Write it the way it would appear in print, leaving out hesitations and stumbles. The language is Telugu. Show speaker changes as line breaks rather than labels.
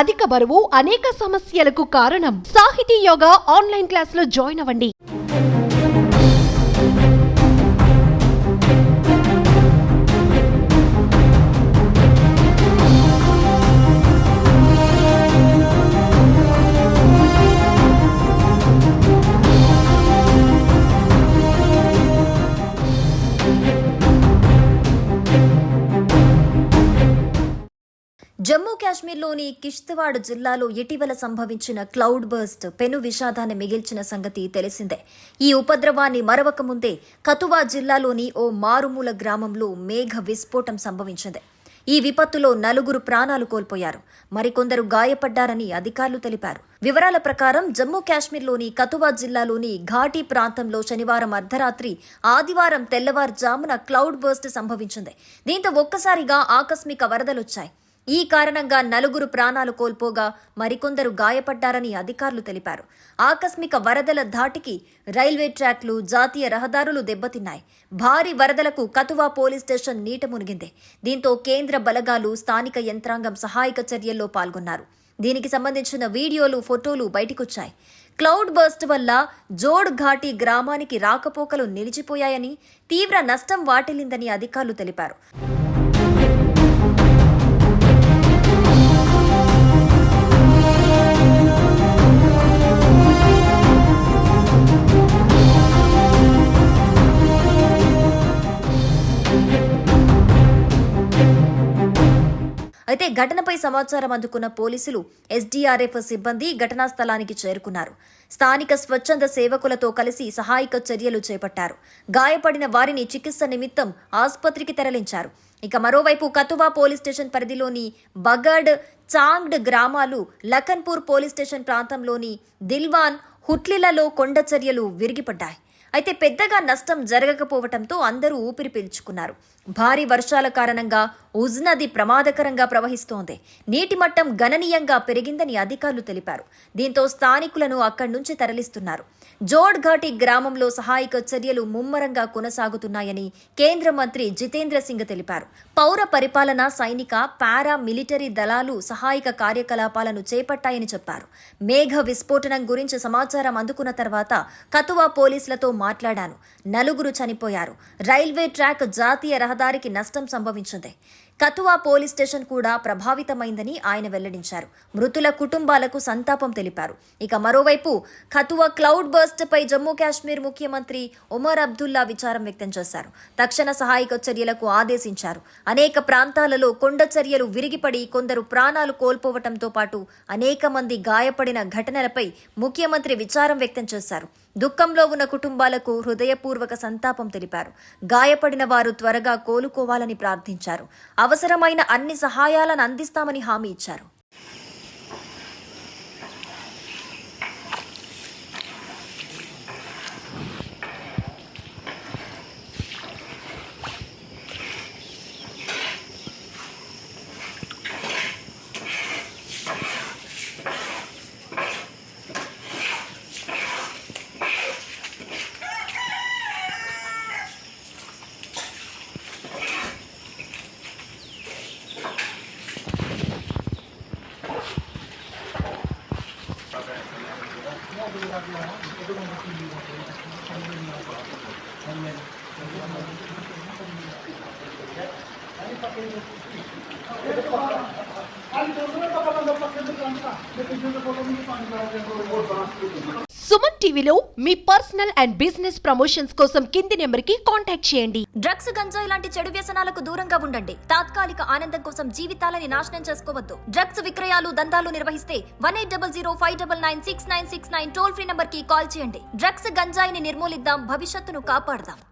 అధిక బరువు అనేక సమస్యలకు కారణం. సాహితీ యోగా ఆన్లైన్ క్లాసులో జాయిన్ అవ్వండి.
జమ్మూ కాశ్మీర్లోని కిష్తవాడ్ జిల్లాలో ఇటీవల సంభవించిన క్లౌడ్ బర్స్ట్ పెను విషాదాన్ని మిగిల్చిన సంగతి తెలిసిందే. ఈ ఉపద్రవాన్ని మరవకముందే కతువా జిల్లాలోని ఓ మారుమూల గ్రామంలో మేఘ విస్ఫోటం సంభవించింది. ఈ విపత్తులో 4 ప్రాణాలు కోల్పోయారు, మరికొందరు గాయపడ్డారని అధికారులు తెలిపారు. వివరాల ప్రకారం జమ్మూ కాశ్మీర్లోని కతువా జిల్లాలోని ఘాటీ ప్రాంతంలో శనివారం అర్ధరాత్రి, ఆదివారం తెల్లవారుజామున క్లౌడ్ బర్స్ట్ సంభవించింది. దీంతో ఒక్కసారిగా ఆకస్మిక వరదలొచ్చాయి. ఈ కారణంగా 4 ప్రాణాలు కోల్పోగా మరికొందరు గాయపడ్డారని అధికారులు తెలిపారు. ఆకస్మిక వరదల ధాటికి రైల్వే ట్రాక్లు, జాతీయ రహదారులు దెబ్బతిన్నాయి. భారీ వరదలకు కతువా పోలీస్ స్టేషన్ నీట మునిగింది. దీంతో కేంద్ర బలగాలు, స్థానిక యంత్రాంగం సహాయక చర్యల్లో పాల్గొన్నారు. దీనికి సంబంధించిన వీడియోలు, ఫోటోలు బయటకొచ్చాయి. క్లౌడ్ బర్స్ట్ వల్ల జోడ్ ఘాటీ గ్రామానికి రాకపోకలు నిలిచిపోయాయని, తీవ్ర నష్టం వాటిల్లిందని అధికారులు తెలిపారు. అయితే ఘటనపై సమాచారం అందుకున్న పోలీసులు, ఎస్డీఆర్ఎఫ్ సిబ్బంది ఘటనా స్థలానికి చేరుకున్నారు. స్థానిక స్వచ్ఛంద సేవకులతో కలిసి సహాయక చర్యలు చేపట్టారు. గాయపడిన వారిని చికిత్స నిమిత్తం ఆసుపత్రికి తరలించారు. ఇక మరోవైపు కతువా పోలీస్ స్టేషన్ పరిధిలోని బగడ్, చాంగ్డ్ గ్రామాలు, లఖన్పూర్ పోలీస్ స్టేషన్ ప్రాంతంలోని దిల్వాన్, హుట్లిలలో కొండ చర్యలు విరిగిపడ్డాయి. అయితే పెద్దగా నష్టం జరగకపోవడంతో అందరూ ఊపిరి పీల్చుకున్నారు. భారీ వర్షాల కారణంగా ఉజ్ నది ప్రమాదకరంగా ప్రవహిస్తోంది. నీటి మట్టం గణనీయంగా పెరిగిందని అధికారులు తెలిపారు. దీంతో స్థానికులను అక్కడి నుంచి తరలిస్తున్నారు. జోడ్ ఘాటీ గ్రామంలో సహాయక చర్యలు ముమ్మరంగా కొనసాగుతున్నాయని కేంద్ర మంత్రి జితేంద్ర సింగ్ తెలిపారు. పౌర పరిపాలన, సైనిక, పారా మిలిటరీ దళాలు సహాయక కార్యకలాపాలను చేపట్టాయని చెప్పారు. మేఘ విస్ఫోటనం గురించి సమాచారం అందుకున్న తర్వాత కతువా పోలీసులతో మాట్లాడాను. 4 చనిపోయారు. రైల్వే ట్రాక్, జాతీయ రహదారికి నష్టం సంభవించింది. కతువా పోలీస్ స్టేషన్ కూడా ప్రభావితమైందని ఆయన వెల్లడించారు. మృతుల కుటుంబాలకు సంతాపం తెలిపారు. ఇక మరోవైపు కతువా క్లౌడ్ బర్స్ట్ పై జమ్మూ కాశ్మీర్ ముఖ్యమంత్రి ఒమర్ అబ్దుల్లా విచారం వ్యక్తం చేశారు. తక్షణ సహాయక చర్యలకు ఆదేశించారు. అనేక ప్రాంతాలలో కొండ చర్యలు విరిగిపడి కొందరు ప్రాణాలు కోల్పోవడంతో పాటు అనేక మంది గాయపడిన ఘటనలపై ముఖ్యమంత్రి విచారం వ్యక్తం చేశారు. దుఃఖంలో ఉన్న కుటుంబాలకు హృదయపూర్వక సంతాపం తెలిపారు. గాయపడిన వారు త్వరగా కోలుకోవాలని ప్రార్థించారు. అవసరమైన అన్ని సహాయాలను అందిస్తామని హామీ ఇచ్చారు.
సుమన్ టీవీలో మీ పర్సనల్ అండ్ బిజినెస్ ప్రమోషన్స్ కోసం కింది నెంబర్కి కాంటాక్ట్ చేయండి.
డ్రగ్స్, గంజాయి లాంటి చెడు వ్యసనాలకు దూరంగా ఉండండి. తాత్కాలిక ఆనందం కోసం జీవితాలని నాశనం చేసుకోవద్దు. డ్రగ్స్ విక్రయాలు, దందాలు నిర్వహిస్తే 180059996969 టోల్ ఫ్రీ నంబర్ కి కాల్ చేయండి. డ్రగ్స్, గంజాయిని నిర్మూలిద్దాం, భవిష్యత్తును కాపాడదాం.